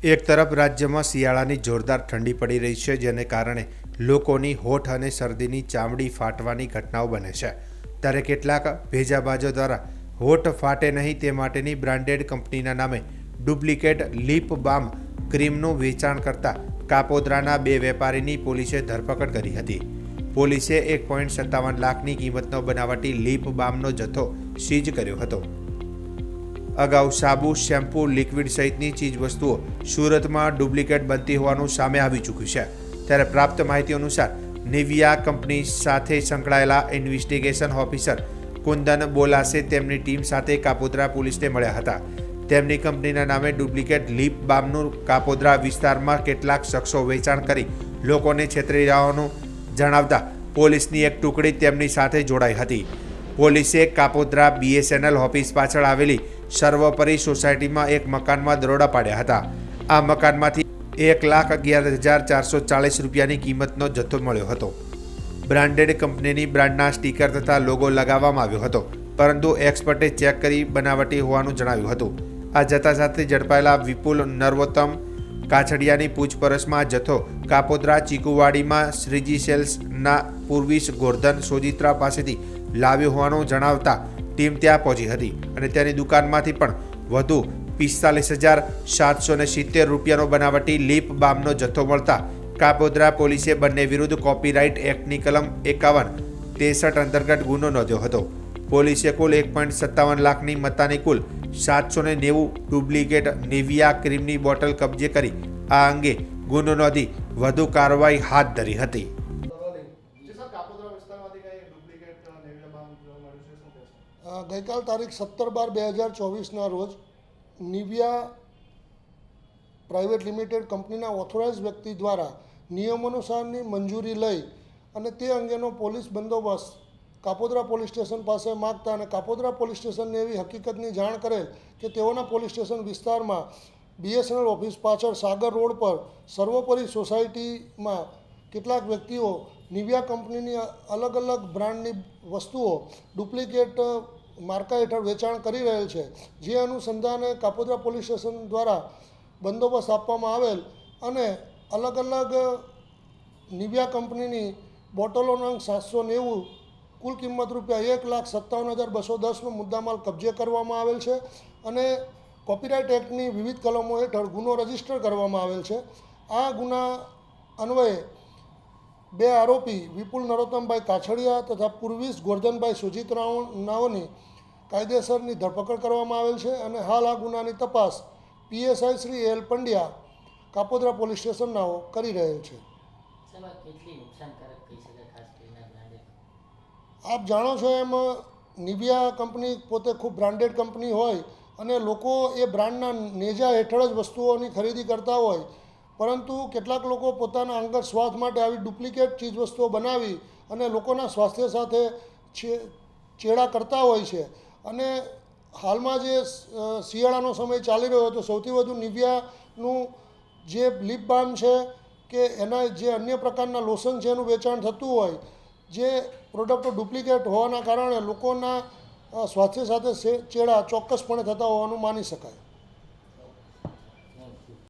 એક તરફ રાજ્યમાં શિયાળાની જોરદાર ઠંડી પડી રહી છે, જેને કારણે લોકોની હોઠ અને શરદીની ચામડી ફાટવાની ઘટનાઓ બને છે। ત્યારે કેટલાક ભેજાબાજો દ્વારા હોઠ ફાટે નહીં તે માટેની બ્રાન્ડેડ કંપનીના નામે ડુપ્લિકેટ લિપ બામ ક્રીમનું વેચાણ કરતા કાપોદ્રાના 2 વેપારીની પોલીસે ધરપકડ કરી હતી। પોલીસે 1.57 લાખની કિંમતનો બનાવટી લિપ બામનો જથ્થો સીઝ કર્યો હતો। અગાઉ સાબુ, શેમ્પૂ, લિક્વિડ સહિતની ચીજવસ્તુઓ સુરતમાં ડુપ્લિકેટ બનતી હોવાનું સામે આવી ચૂક્યું છે। ત્યારે પ્રાપ્ત માહિતી અનુસાર નિવિયા કંપની સાથે સંકળાયેલા ઇન્વેસ્ટિગેશન ઓફિસર કુંદન બોલાસે તેમની ટીમ સાથે કાપોદ્રા પોલીસને મળ્યા હતા। તેમની કંપનીના નામે ડુપ્લિકેટ લિપ બામનું કાપોદ્રા વિસ્તારમાં કેટલાક શખ્સો વેચાણ કરી લોકોને છેતરી રહ્યાનું જણાવતા પોલીસની એક ટુકડી તેમની સાથે જોડાઈ હતી। પોલીસે કાપોદ્રા BSNL ઓફિસ પાછળ આવેલી સર્વોપરી સોસાયટીમાં એક મકાનમાં દરોડા પાડ્યા હતા। આ મકાનમાંથી 1,11,440 રૂપિયાની કિંમતનો જથ્થો મળ્યો હતો। બ્રાન્ડેડ કંપનીની બ્રાન્ડના સ્ટીકર તથા લોગો લગાવવામાં આવ્યો હતો, પરંતુ એક્સપર્ટે ચેક કરી બનાવટી હોવાનું જણાવ્યું હતું। આ જથ્થા સાથે ઝડપાયેલા વિપુલ નરોત્તમ કાછડિયાની પૂછપરછમાં આ જથ્થો કાપોદ્રા ચીકુવાડીમાં શ્રીજી સેલ્સના પૂર્વીશ ગોરધન સોજિત્રા પાસેથી લાવ્યો હોવાનું જણાવતા ટીમ ત્યાં પહોંચી હતી અને તેની દુકાનમાંથી પણ વધુ 45,770 રૂપિયાનો બનાવટી લિપ બામનો જથ્થો મળતા કાપોદ્રા પોલીસે બંને વિરુદ્ધ કોપીરાઇટ એક્ટની કલમ 51-63 અંતર્ગત ગુનો નોંધ્યો હતો। પોલીસે કુલ 1.57 લાખની મત્તાની કુલ 790 ડુપ્લિકેટ નિવિયા ક્રીમની બોટલ કબજે કરી આ અંગે ગુનો નોંધી વધુ કાર્યવાહી હાથ ધરી હતી। ગઈકાલ તારીખ 17/12/2024ના રોજ નિવિયા પ્રાઇવેટ લિમિટેડ કંપનીના ઓથોરાઇઝ વ્યક્તિ દ્વારા નિયમાનુસારની મંજૂરી લઈ અને તે અંગેનો પોલીસ બંદોબસ્ત કાપોદ્રા પોલીસ સ્ટેશન પાસે માગતા અને કાપોદ્રા પોલીસ સ્ટેશનને એવી હકીકતની જાણ કરેલ કે તેઓના પોલીસ સ્ટેશન વિસ્તારમાં BSNL ઓફિસ પાછળ સાગર રોડ પર સર્વોપરી સોસાયટીમાં કેટલાક વ્યક્તિઓ નિવિયા કંપનીની અલગ અલગ બ્રાન્ડની વસ્તુઓ ડુપ્લિકેટ માર્કા હેઠળ વેચાણ કરી રહેલ છે। જે અનુસંધાને કાપોદ્રા પોલીસ સ્ટેશન દ્વારા બંદોબસ્ત આપવામાં આવેલ અને અલગ અલગ નિવિયા કંપનીની બોટલોનો અંક 790, કુલ કિંમત રૂપિયા 1,57,210નો મુદ્દામાલ કબજે કરવામાં આવેલ છે અને કોપીરાઇટ એક્ટની વિવિધ કલમો હેઠળ ગુનો રજીસ્ટર કરવામાં આવેલ છે। આ ગુના અન્વયે 2 આરોપી વિપુલ નરોત્તમભાઈ કાછડિયા તથા પૂર્વીશ ગોરધનભાઈ સુજીતરાઓની કાયદેસરની ધરપકડ કરવામાં આવેલ છે અને હાલ આ ગુનાની તપાસ PSI Shri L Pandya Kapodra police સ્ટેશનનાઓ કરી રહેલ છે। આપ જાણો છો એમ નિવિયા કંપની પોતે ખૂબ બ્રાન્ડેડ કંપની હોય અને લોકો એ બ્રાન્ડના નેજા હેઠળ જ વસ્તુઓની ખરીદી કરતા હોય, પરંતુ કેટલાક લોકો પોતાના અંગત સ્વાર્થ માટે આવી ડુપ્લિકેટ ચીજવસ્તુઓ બનાવી અને લોકોના સ્વાસ્થ્ય સાથે ચેડા કરતા હોય છે। અને હાલમાં જે શિયાળાનો સમય ચાલી રહ્યો હતો, સૌથી વધુ નિવિયાનું જે લિપ બામ છે કે એના જે અન્ય પ્રકારના લોશન છે એનું વેચાણ થતું હોય, જે પ્રોડક્ટો ડુપ્લિકેટ હોવાના કારણે લોકોના સ્વાસ્થ્ય સાથે ચેડા ચોક્કસપણે થતા હોવાનું માની શકાય।